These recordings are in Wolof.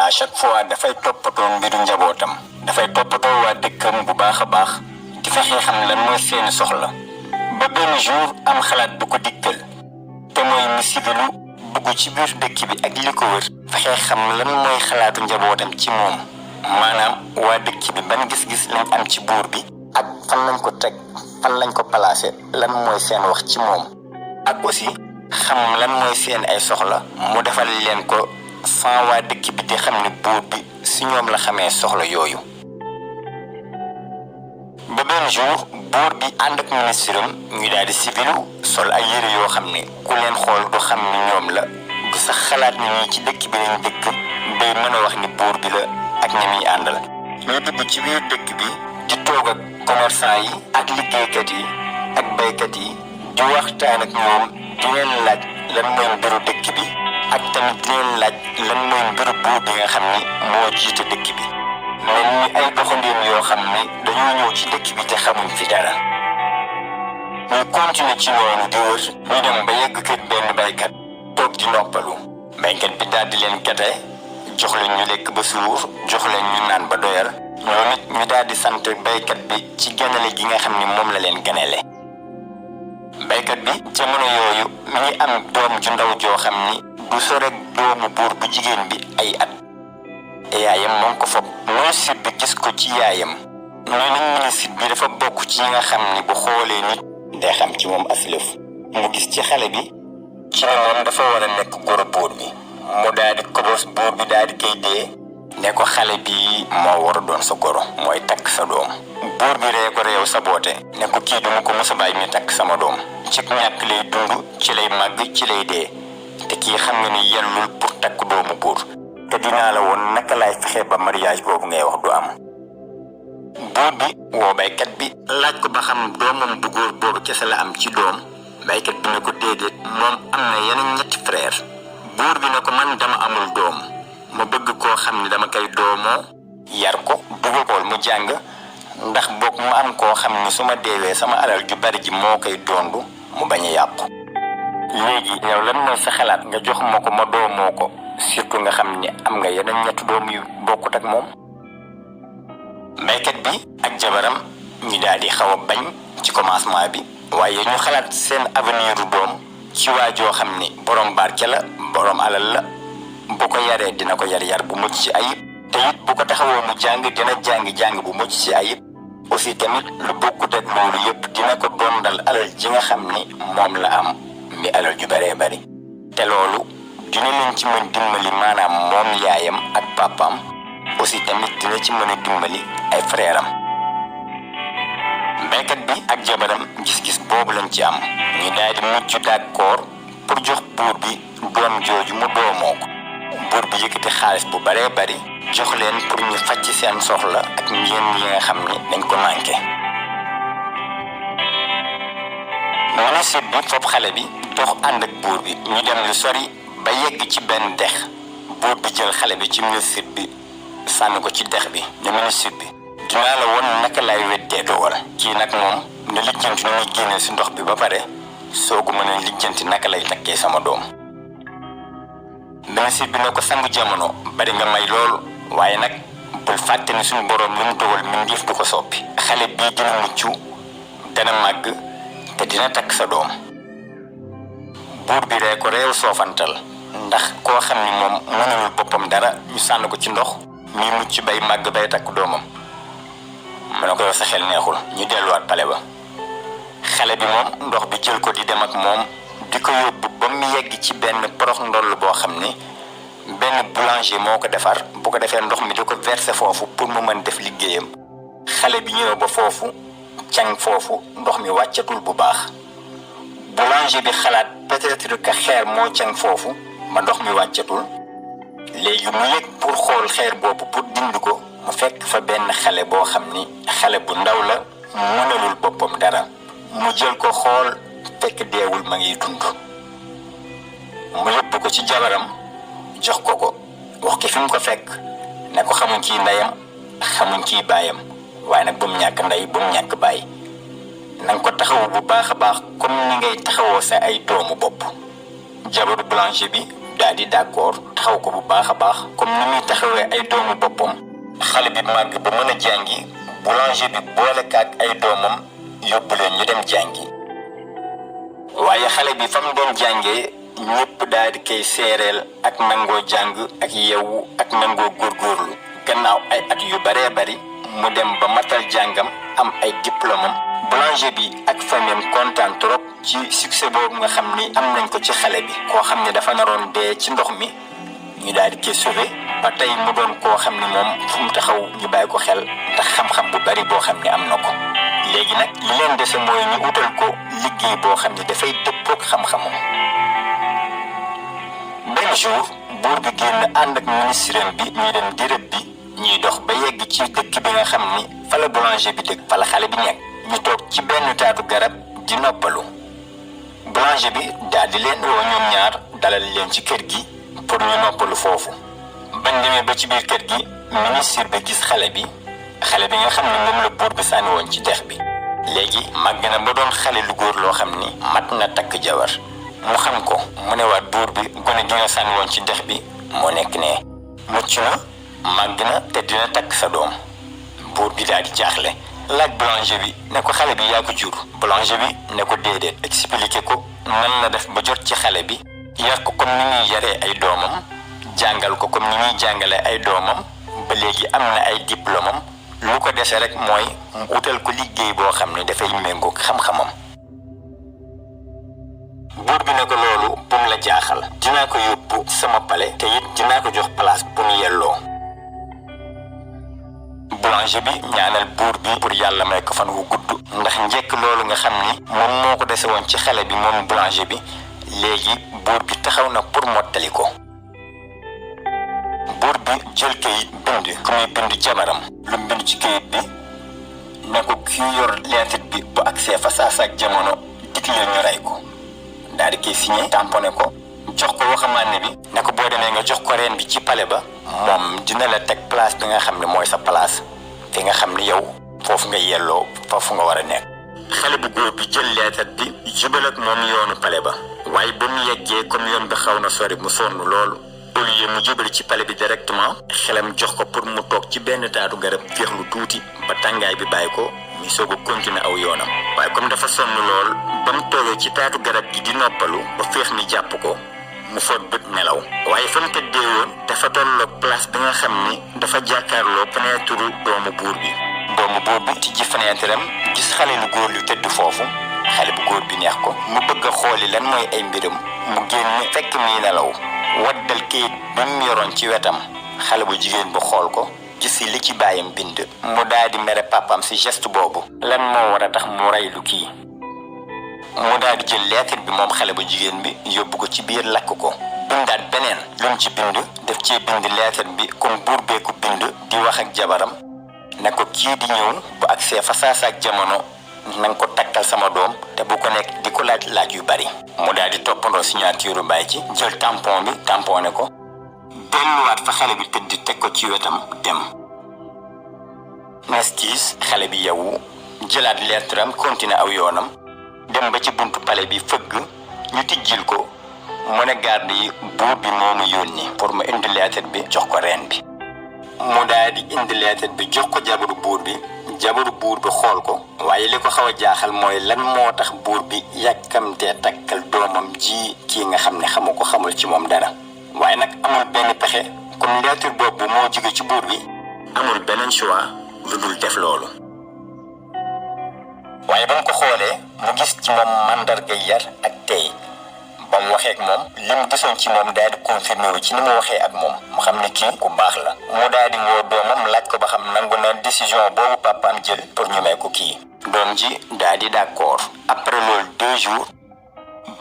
à chaque fois dafay toppatoo mbiru njabootam dafay toppatoo waa dëkkam bu baax a baax di fexe xam lan mooy seeni soxla ba benn jour am xalaat bu ko dikkal te mooy mu sibilu dugg ci biir dëkk bi ak li ko wër fexe xam lan mooy xalaatu njabootam ci moom maanaam waa dëkk bi ban gis-gis lañ am ci buur bi ak fan lañ ko teg fan lañ ko placé lan mooy seen wax ci moom ak aussi xam lan mooy seen ay soxla mu defal leen ko sans waa dëkk bi di xam ne buur bi si ñoom la xamee soxla yooyu. ba benn jour buur bi ànd ak ministre am ñu daal di sibilu sol ay yére yoo xam ne ku leen xool du xam ni ñoom la du sax xalaat ni ñii ci dëkk bi lañ dëkk day mën a wax ni buur bi la ak ñi muy àndal. ñu dugg ci biir dëkk bi di toog ak commerçant yi ak liggéeykat yi ak baykat yi di waxtaan ak ñoom di leen laaj lan mooy mbiru dëkk bi ak tamit di leen laaj lan mooy mbiru buur bi nga xam ni moo jiite dëkk bi. mel ni ay doxandéem yoo xam ne dañoo ñëw ci dëkk bi te xamuñ fi dara. ñu continuer ci noonu di wër ñu dem ba yegg kër benn baykat toog di noppalu baykat bi daal di leen gate jox leen ñu lekk ba suur jox leen ñu naan ba doyal ñoom it ñu daal di sant baykat bi ci ganale gi nga xam ni moom la leen ganale. baykat bi jamono yooyu mi ngi am doom ju ndaw joo xam ni du sore doomu buur bu jigéen bi ay at. yaayam moom ko foog ministre bi gis ko ci yaayam ñu nañ ministre bi dafa bokk ci ñi nga xam ni bu xoolee nit day xam ci moom aslëf mu gis ci xale bi ci ne moom dafa war a nekk goro buur bi mu daal di kobos buur bi daal di koy dee ne ko xale bi moo war a doon sa goro mooy takk sa doom buur bi ree ko réew sa boote ne ko kii duma ko mos a bàyyi mi takk sama doom ci ñàkk lay dund ci lay màgg ci lay dee te kii xam nga ni yellul pour takk doomu buur te dinaa la woon naka laay fexe ba mariage boobu ngay wax du am. buur bi woo baykat bi laaj ko ba xam doomam bu góor boobu kese la am ci doom baykat bi ne ko déedéet moom am na yeneen ñetti frère buur bi ne ko man dama amul doom ma bëgg koo xam ne dama koy doomoo yar ko dugal mu jàng ndax boog mu am koo xam ne su ma deewee sama alal ju bari ji moo koy dondu mu bañ a yàqu. léegi yow lan mooy sa xalaat nga jox ma ko ma doomoo ko surtout nga xam ni am nga yeneen ñetti doom yu bokkut ak moom. baykat bi ak jabaram ñu daal di xaw a bañ ci commencement bi waaye ñu xalaat seen avenir u doom ci waajoo xam ni borom barke la borom alal la bu ko yaree dina ko yar bu mucc ci ayib te it bu ko taxawoo mu jàng dina jàng bu mucc ci ayib aussi tamit lu bokkut ak loolu yëpp dina ko dondal alal ji nga xam ni moom la am mi alal ju baree bari te loolu dina leen ci mën dimbali maanaam moom yaayam ak papaam aussi tamit dina ci mën a dimbali ay frère am. baykat bi ak jabaram gis-gis boobu lañ ci am ñu daal di mujj d'accord pour jox buur bi doom jooju mu doomoo ko buur bi yëkkati xaalis bu baree bari jox leen pour ñu faj ci seen soxla ak njëriñ yi nga xam ni dañ ko manqué. ministre bi foofu xale bi dox ànd ak buur bi ñu dem lu sori ba yegg ci benn dex buur bi jël xale bi ci ministre bi sànni ko ci dex bi ne ministre bi dinaa la woon naka lay weddee dogal kii nag moom ne lijjanti nu muy génnee si ndox bi ba pare soogu mën a lijjanti naka lay takkee sama doom. ministre bi ne ko sangu jamono bari nga may loolu waaye nag bul fàtte ni suñu boroom lu mu dogal mbindeef du ko soppi xale bii dina mucc dana màgg te dina takk sa doom. buur bi ree ko réew soofantal ndax koo xam ni moom mënul boppam dara ñu sànn ko ci ndox muy mucc bay màgg bay takk doomam mu ne ko yow sa xel neexul ñu delluwaat pale ba. xale bi moom ndox bi jël ko di dem ak moom di ko yóbbu ba mu yegg ci benn porox ndoll boo xam ni benn boulanger moo ko defar bu ko defee ndox mi di ko verser foofu pour mu mën def liggéeyam. xale bi ñëw ba foofu càng foofu ndox mi wàccatul bu baax boulanger bi xalaat peut-être que xeer moo càng foofu ba ndox mi wàccatul léegi mu yëg pour xool xeer boobu pour dindi ko mu fekk fa benn xale boo xam ni xale bu ndaw la mënalul boppam dara mu jël ko xool fekk deewul ma ngi dund mu yóbbu ko ci jabaram jox ko wax ki fi mu ko fekk ne ko xamuñ kii ndeyam xamuñ kii baayam waaye nag bu mu ñàkk ndey bu mu ñàkk baay na nga ko taxawu bu baax a baax comme ni ngay taxawoo sa ay doomu bopp. jabaru boulanger bi daal di d'accord taxaw ko bu baax a baax comme ni muy taxawee ay doomu boppam. xale bi màgg ba mën a jàngi boulanger bi boole kaak ay doomam yóbbu leen ñu dem jàngi. waaye xale bi fa mu doon jàngee ñëpp daal di koy seereel ak nangoo jàng ak yeewu ak nangoo góorgóorlu. gannaaw ay at yu baree bari mu dem ba matal jàngam am ay diplôme am. boulanger bi ak famille kontaan trop ci succès boobu nga xam ni am nañ ko ci xale bi. koo xam ne dafa naroon dee ci ndox mi ñu daal di koy sauver ba tey mu doon koo xam ne moom fu mu taxaw ñu bàyyi ko xel ndax xam-xam bu bari boo xam ne am na ko. léegi nag li leen dese mooy ñu utal ko liggéey boo xam ne dafay dëppook xam-xamam. benn jour buur bi génn ànd ak ministre bi ñuy dem di rëbb bi ñuy dox ba yegg ci dëkk bi nga xam ni fa la boulanger bi dëkk fa la xale bi nekk. ñu toog ci benn taatu garab di noppalu. boulanger bi daal di leen woo ñoom ñaar dalal leen ci kër gi pour ñu noppalu foofu. bañ demee ba ci biir kër gi ministre bi gis xale bi nga xam ne moom la buur bi sànni woon ci dex bi. léegi màgg na ba doon xale lu góor loo xam ni mat na takk jabar. mu xam ko mu ne waat buur bi gone gi nga sànni woon ci dex bi moo nekk ne mucc na màgg na te dina takk sa doom. buur bi daal di jaaxle laaj boulanger bi ne ko xale bi yaa ko jur. boulanger bi ne ko déedéet expliqué ko nan la def ba jot ci xale bi yar ko comme ni muy yaree ay doomam jàngal ko comme ni muy jàngalee ay doomam ba léegi am na ay diplôme am lu ko dese rek mooy mu utal ko liggéey boo xam ne dafay méngoog xam-xamam. buur bi ne ko loolu bu mu la jaaxal dinaa ko yóbbu sama palais te it dinaa ko jox place bu mu yelloo. boulanger bi ñaanal buur bi pour yàlla may ko fan wu gudd ndax njëkk loolu nga xam ni moom moo ko dese woon ci xale bi moom boulanger bi léegi buur bi taxaw na pour mottali ko. buur bi jël kayit bind ku muy bind jabaram lu mu bind ci kayit bi ne ko kii yor lettre bi bu agsee fa saasa ak jamono digle ñu rey ko. daal di koy signé tamponné ko jox ko waxambaane bi ne ko boo demee nga jox ko reen bi ci palais ba moom dina la teg place bi nga xam ne mooy sa place fi nga xam ne yow foofu nga yelloo foofu nga war a nekk. xale bu góor bi jël lettre bi jubal ak moom yoonu palais ba waaye ba mu yeggee comme yoon bi xaw na sori mu sonn loolu au lieu mu jubal ci palais bi directement xelam jox ko pour mu toog ci benn taatu garab féexlu tuuti ba tàngaay bi bàyyi ko ñu soog a continuer aw yoonam. waaye comme dafa sonn lool ba mu toogee ci taatu garab gi di noppalu ba féex mi jàpp ko mu foot bët nelaw. waaye fa mu tëddee woon dafa tolloog place bi nga xam ni dafa jàkkaarloo fenêtre doomu buur bi. doomu buur bi tijji fenêtre am gis xale lu góor lu tëdd foofu xale bu góor bi neex ko mu bëgg a xooli lan mooy ay mbiram mu génn fekk mi nelaw waddal kayit bi mu yoroon ci wetam. xale bu jigéen bu xool ko gis li ci baayam bind mu daal di mere papam si geste boobu. lan moo war a tax mu rey lu kii. mu daal di jël lettre bi moom xale bu jigéen bi yóbbu ko ci biir lakk ko. bindaat beneen lu mu ci bind def cee bind lettre bi comme buur bee ko bind di wax ak jabaram ne ko kii di ñëw bu agsee fa saasa ak jamono na nga ko takkal sama doom te bu ko nekk di ko laaj yu bari. mu daal di toppandoo signature baay ci jël tampon bi tamponné ko delluwaat fa xale bi tëdd teg ko ci wetam dem. nestis xale bi yeewu jëlaat lettre am continué aw yoonam dem ba ci buntu palais bi fëgg ñu tijjil ko mu ne garde yi buur bi moo ma yónni pour ma indi lettre bi jox ko reen bi. mu daal di indi lettre bi jox ko jabaru buur bi xool ko waaye li ko xaw a jaaxal mooy lan moo tax buur bi yàkkamtee takkal doomam ji kii nga xam ne xamul ci moom dara. waaye nag amul benn pexe comme lettre boobu moo jóge ci buur bi amul beneen choix lu dul def loolu. waaye ba mu ko xoolee mu gis ci moom mandarga yar ak tey ba mu waxee ak moom li mu gisoon ci moom daal di confirmé wu ci ni mu waxee ak moom mu xam ne kii ku baax la. mu daal di woo doomam laaj ko ba xam nangu na décision boobu papaam jël pour ñu may ko kii. doom ji daal di d'accord. après loolu 2 jours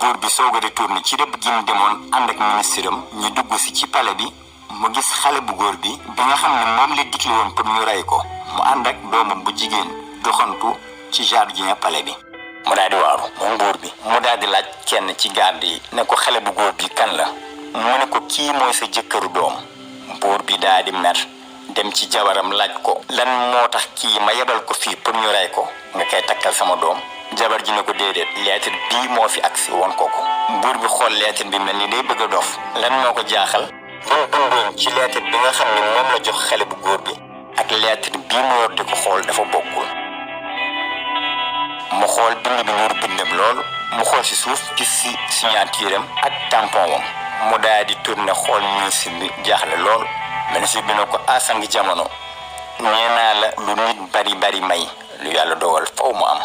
buur bi soog a retourné ci rëbb gi mu demoon ànd ak ministre am ñu dugg si ci palais bi mu gis xale bu góor bi nga xam ne moom la digle woon pour ñu rey ko mu ànd ak doomam bu jigéen doxantu ci jardin palais bi. mu daal di waaru moom buur bi mu daal di laaj kenn ci garde yi ne ko xale bu góor bi kan la. mu ne ko kii mooy sa jëkkëru doom. buur bi daal di mer dem ci jabaram laaj ko lan moo tax kii ma yebal ko fii pour ñu rey ko nga koy takkal sama doom. jabar ji ne ko déedéet lettre bii moo fi agsi woon ko buur bi xool lettre bi mel ni day bëgg a dof lan moo ko jaaxal lim bindoon ci lettre bi nga xam ne moom la jox xale bu góor bi ak lettre bii mu yor di ko xool dafa bokkul mu xool bind bi ñuur bindam loolu mu xool si suuf gis si signature am ak tampon wam mu daal di tourné xool ministre bi jaaxle lool ministre bi ne ko asang jamono nee naa la lu nit bari may lu yàlla dogal faw mu am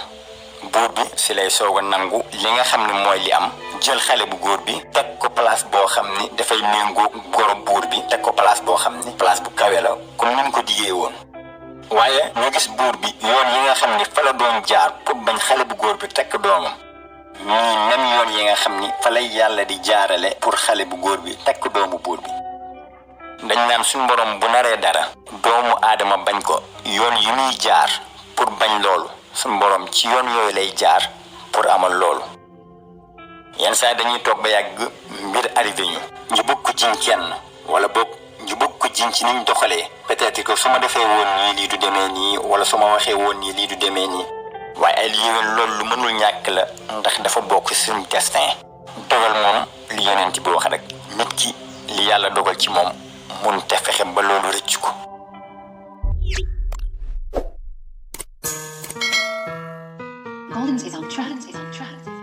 buur bi si lay soog a nangu li nga xam ne mooy li am jël xale bu góor bi teg ko place boo xam ni dafay méngoo goro buur bi teg ko place boo xam ni place bu kawe la comme ni mu ko diggee woon waaye ñu gis buur bi yoon yi nga xam ni fa la doon jaar pour bañ xale bu góor bi tekk doomam ñii même yoon yi nga xam ni fa lay yàlla di jaarale pour xale bu góor bi tekk doomu buur bi dañ naan suñu borom bu naree dara doomu aadama bañ ko yoon yi muy jaar pour bañ loolu suñu borom ci yoon yooyu lay jaar pour amal loolu yenn saa dañuy toog ba yàgg mbir arrivé ñu bëgg ko jiñ kenn wala boog ñu bëgg ko jiñ ci niñ doxalee peut-être que su ma defee woon nii lii du demee nii wala su ma waxee woon nii lii du demee nii waaye ay yéwén loolu lu mënul ñàkk la ndax dafa bokk suñu destin dogal moom li yeneen ci bi wax rek nit ki li yàlla dogal ci moom mun te fexe ba loolu rëcc ko Goldens is on track.